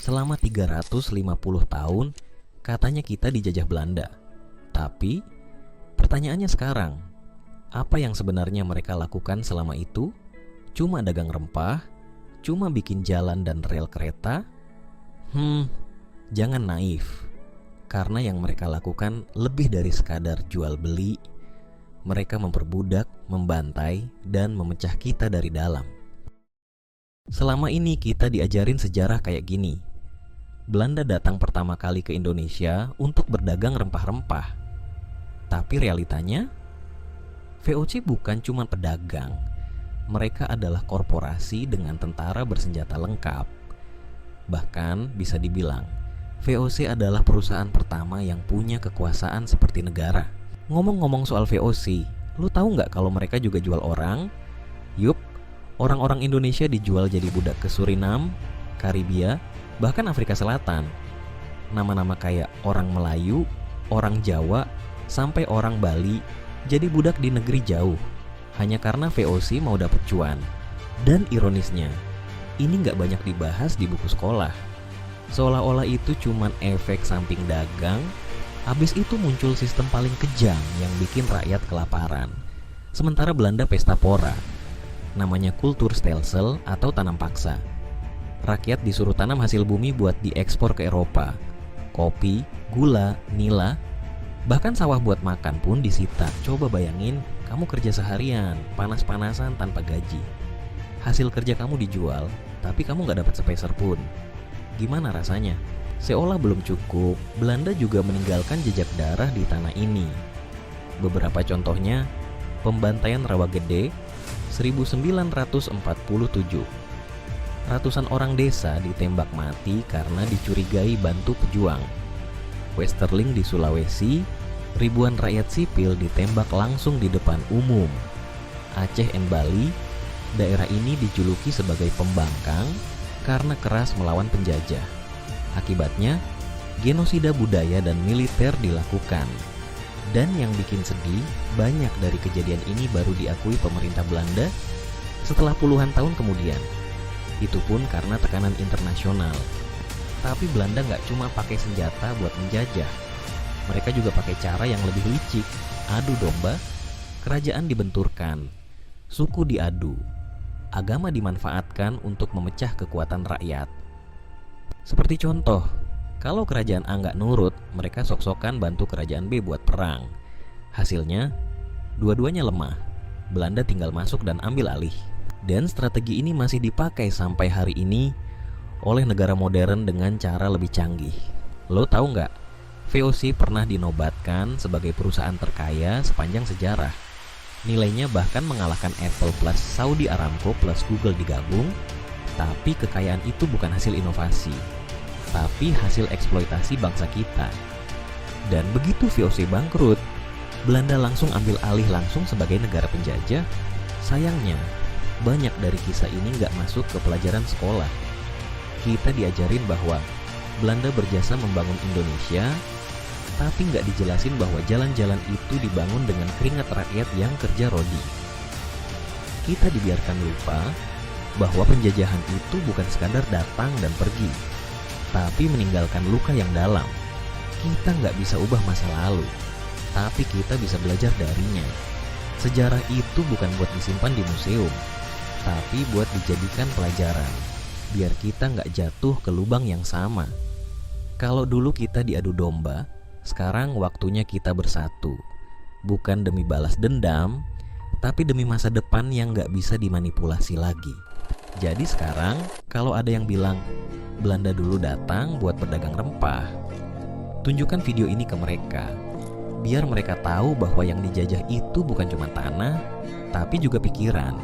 Selama 350 tahun, katanya kita dijajah Belanda. Tapi, pertanyaannya sekarang, apa yang sebenarnya mereka lakukan selama itu? Cuma dagang rempah? Cuma bikin jalan dan rel kereta? Jangan naif. Karena yang mereka lakukan lebih dari sekadar jual beli. Mereka memperbudak, membantai, dan memecah kita dari dalam. Selama ini kita diajarin sejarah kayak gini. Belanda datang pertama kali ke Indonesia untuk berdagang rempah-rempah. Tapi realitanya, VOC bukan cuma pedagang. Mereka adalah korporasi dengan tentara bersenjata lengkap. Bahkan bisa dibilang, VOC adalah perusahaan pertama yang punya kekuasaan seperti negara. Ngomong-ngomong soal VOC, lu tahu nggak kalau mereka juga jual orang? Yup, orang-orang Indonesia dijual jadi budak ke Suriname, Karibia, bahkan Afrika Selatan. Nama-nama kayak orang Melayu, orang Jawa, sampai orang Bali jadi budak di negeri jauh hanya karena VOC mau dapet cuan. Dan ironisnya, ini nggak banyak dibahas di buku sekolah. Seolah-olah itu cuman efek samping dagang. Habis itu muncul sistem paling kejam yang bikin rakyat kelaparan. Sementara Belanda pesta pora, namanya kultur stelsel atau tanam paksa. Rakyat disuruh tanam hasil bumi buat diekspor ke Eropa. Kopi, gula, nila, bahkan sawah buat makan pun disita. Coba bayangin, kamu kerja seharian, panas-panasan tanpa gaji. Hasil kerja kamu dijual, tapi kamu gak dapat sepeser pun. Gimana rasanya? Seolah belum cukup, Belanda juga meninggalkan jejak darah di tanah ini. Beberapa contohnya, pembantaian Rawagede 1947. Ratusan orang desa ditembak mati karena dicurigai bantu pejuang. Westerling di Sulawesi, ribuan rakyat sipil ditembak langsung di depan umum. Aceh dan Bali, daerah ini dijuluki sebagai pembangkang karena keras melawan penjajah. Akibatnya, genosida budaya dan militer dilakukan. Dan yang bikin sedih, banyak dari kejadian ini baru diakui pemerintah Belanda setelah puluhan tahun kemudian. Itu pun karena tekanan internasional. Tapi Belanda nggak cuma pakai senjata buat menjajah. Mereka juga pakai cara yang lebih licik. Adu domba, kerajaan dibenturkan, suku diadu, agama dimanfaatkan untuk memecah kekuatan rakyat. Seperti contoh, kalau kerajaan A nggak nurut, mereka sok-sokan bantu kerajaan B buat perang. Hasilnya, dua-duanya lemah. Belanda tinggal masuk dan ambil alih. Dan strategi ini masih dipakai sampai hari ini oleh negara modern dengan cara lebih canggih. Lo tahu nggak? VOC pernah dinobatkan sebagai perusahaan terkaya sepanjang sejarah. Nilainya bahkan mengalahkan Apple plus Saudi Aramco plus Google digabung. Tapi kekayaan itu bukan hasil inovasi, tapi hasil eksploitasi bangsa kita. Dan begitu VOC bangkrut, Belanda langsung ambil alih langsung sebagai negara penjajah. Sayangnya, banyak dari kisah ini nggak masuk ke pelajaran sekolah. Kita diajarin bahwa Belanda berjasa membangun Indonesia, tapi nggak dijelasin bahwa jalan-jalan itu dibangun dengan keringat rakyat yang kerja rodi. Kita dibiarkan lupa bahwa penjajahan itu bukan sekadar datang dan pergi, tapi meninggalkan luka yang dalam. Kita nggak bisa ubah masa lalu, tapi kita bisa belajar darinya. Sejarah itu bukan buat disimpan di museum, tapi buat dijadikan pelajaran, biar kita nggak jatuh ke lubang yang sama. Kalau dulu kita diadu domba, sekarang waktunya kita bersatu. Bukan demi balas dendam, tapi demi masa depan yang nggak bisa dimanipulasi lagi. Jadi sekarang, kalau ada yang bilang Belanda dulu datang buat berdagang rempah, tunjukkan video ini ke mereka, biar mereka tahu bahwa yang dijajah itu bukan cuma tanah, tapi juga pikiran.